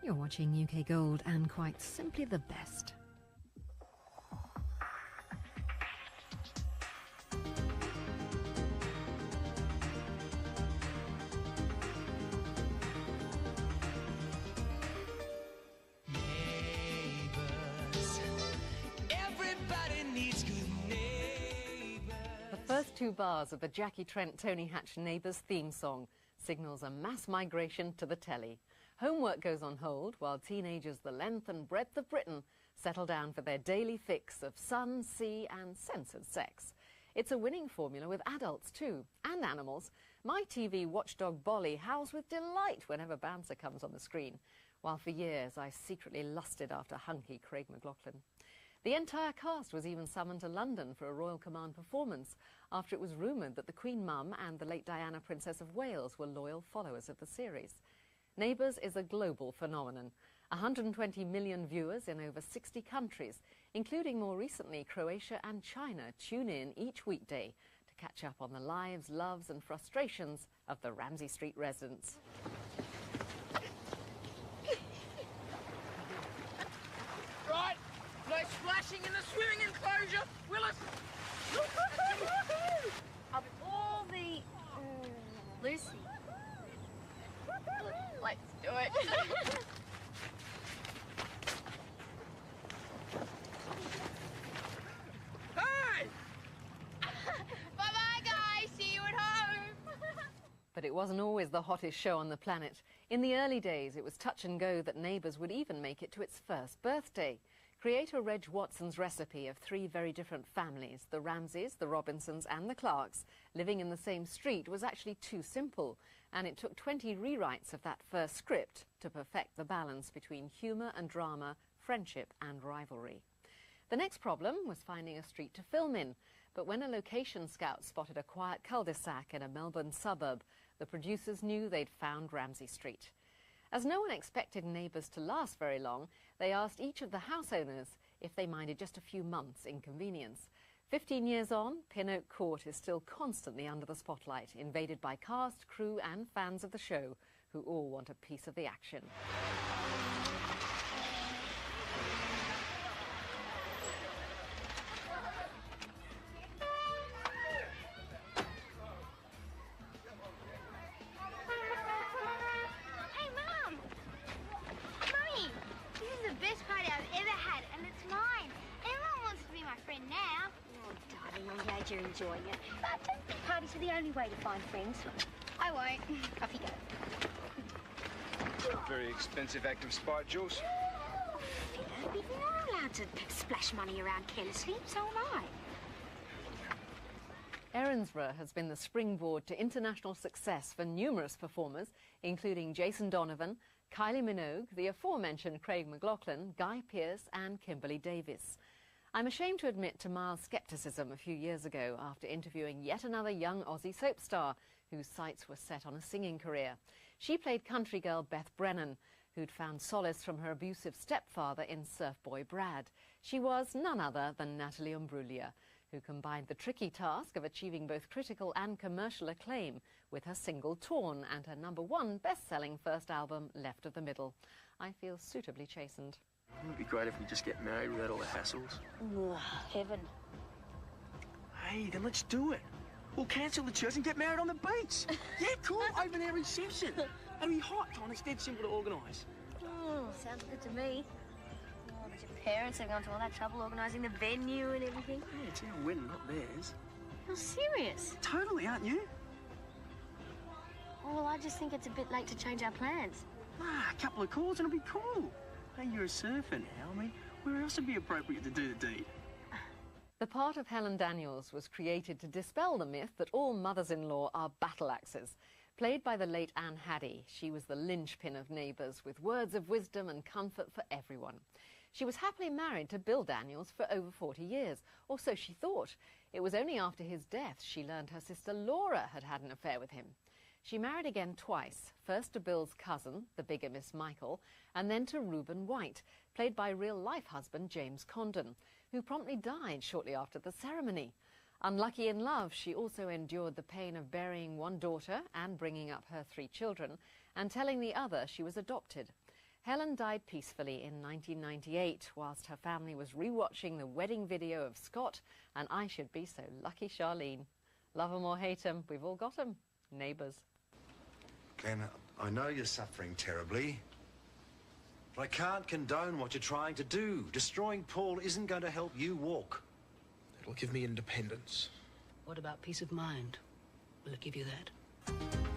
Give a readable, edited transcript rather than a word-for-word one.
You're watching UK Gold and quite simply the best. First two bars of the Jackie Trent, Tony Hatch Neighbours theme song signals a mass migration to the telly. Homework goes on hold while teenagers the length and breadth of Britain settle down for their daily fix of sun, sea and censored sex. It's a winning formula with adults too, and animals. My TV watchdog Bolly howls with delight whenever Bouncer comes on the screen, while for years I secretly lusted after hunky Craig McLachlan. The entire cast was even summoned to London for a Royal Command performance after it was rumoured that the Queen Mum and the late Diana, Princess of Wales, were loyal followers of the series. Neighbours is a global phenomenon. 120 million viewers in over 60 countries, including more recently Croatia and China, tune in each weekday to catch up on the lives, loves and frustrations of the Ramsay Street residents. Right. No splashing in the swimming enclosure, Willis! Of all the... Lucy. Let's do it. Hey! Bye-bye, guys. See you at home. But it wasn't always the hottest show on the planet. In the early days, it was touch and go that Neighbours would even make it to its first birthday. Creator Reg Watson's recipe of three very different families, the Ramsays, the Robinsons and the Clarks, living in the same street was actually too simple, and it took 20 rewrites of that first script to perfect the balance between humour and drama, friendship and rivalry. The next problem was finding a street to film in, but when a location scout spotted a quiet cul-de-sac in a Melbourne suburb, the producers knew they'd found Ramsay Street. As no one expected Neighbours to last very long, they asked each of the house owners if they minded just a few months' inconvenience. 15 years on, Pin Oak Court is still constantly under the spotlight, invaded by cast, crew and fans of the show, who all want a piece of the action. You're enjoying it. But I don't think parties are the only way to find friends. I won't. Off you go. Very expensive act of spite, Jules. You're not allowed to splash money around carelessly, so am I. Erinsborough has been the springboard to international success for numerous performers, including Jason Donovan, Kylie Minogue, the aforementioned Craig McLachlan, Guy Pearce and Kimberly Davis. I'm ashamed to admit to mild scepticism a few years ago after interviewing yet another young Aussie soap star whose sights were set on a singing career. She played country girl Beth Brennan, who'd found solace from her abusive stepfather in Surf Boy Brad. She was none other than Natalie Imbruglia, who combined the tricky task of achieving both critical and commercial acclaim with her single Torn and her #1 best-selling first album Left of the Middle. I feel suitably chastened. It would be great if we just get married without all the hassles. Oh, heaven. Hey, then let's do it. We'll cancel the church and get married on the beach. Yeah, cool. Open air reception. That'll be hot, Tom. It's dead simple to organise. Oh, sounds good to me. Oh, but your parents have gone to all that trouble organising the venue and everything. Yeah, it's our wedding, not theirs. You're serious? Totally, aren't you? Oh, well, I just think it's a bit late to change our plans. Ah, a couple of calls and it'll be cool. Hey, you're a surfer now. I mean, where else would be appropriate to do the deed? The part of Helen Daniels was created to dispel the myth that all mothers-in-law are battle axes. Played by the late Anne Haddie, she was the linchpin of Neighbours, with words of wisdom and comfort for everyone. She was happily married to Bill Daniels for over 40 years, or so she thought. It was only after his death she learned her sister Laura had had an affair with him. She married again twice, first to Bill's cousin, the bigamist Michael, and then to Reuben White, played by real-life husband James Condon, who promptly died shortly after the ceremony. Unlucky in love, she also endured the pain of burying one daughter and bringing up her 3 children, and telling the other she was adopted. Helen died peacefully in 1998 whilst her family was rewatching the wedding video of Scott and I Should Be So Lucky Charlene. Love 'em or hate 'em, we've all got 'em. Neighbours. Glenn, I know you're suffering terribly, but I can't condone what you're trying to do. Destroying Paul isn't going to help you walk. It'll give me independence. What about peace of mind? Will it give you that?